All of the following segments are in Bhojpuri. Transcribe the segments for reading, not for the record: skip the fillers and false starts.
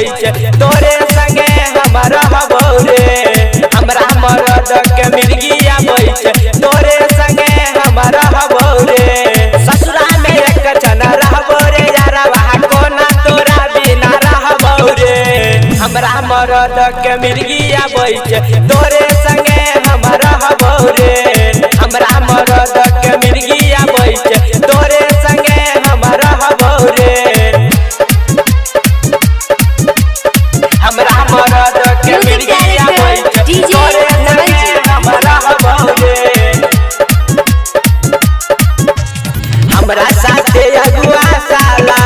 आबै छे तोरे संगे हमरा हबौरे हमरा मरद के मिर्गी आबै छे तोरे संगे हमरा हबौरे ससुरा में एक जना रहबौरे यारवा कोना तोरा बिना रहबौरे हमरा मरद के मिर्गी आबै छे तोरे संगे हमरा हबौरे हमरा मरद के मिर्गी आबै छे तोरे संगे हमरा हबौरे हमरा मरद के मिर्गी आबै छे तोरे संगे हमरा हबौरे हमरा साथे अगुआ साला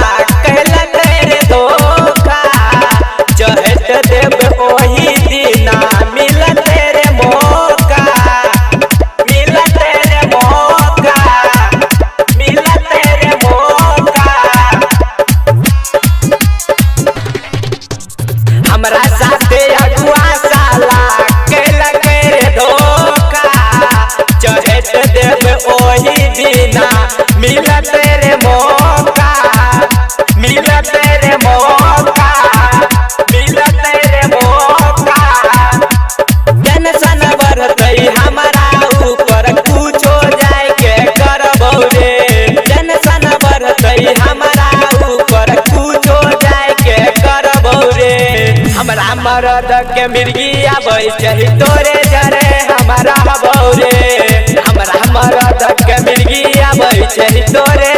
कहलक रे धोखा चहट देव ओही दिना मिलत रे मौका मिलत रे मौका मिलत रे मौका हमरा साथे अगुआ साला कहलक रे धोखा चहट देव ओही दिना मिलत रे मौका मिलत रे मौका मिलत रे मौका टेंशन बढ़तै हमारा ऊपर कुछो जाय के करबौ रे टेंशन बढ़तै हमारा ऊपर कुछो जाय के करबौ रे हमरा मरद के मिर्गी आबै छे तोरे जरे हमरा हबौ रे हमरा मरद के मिर्गी आबै छे तोरे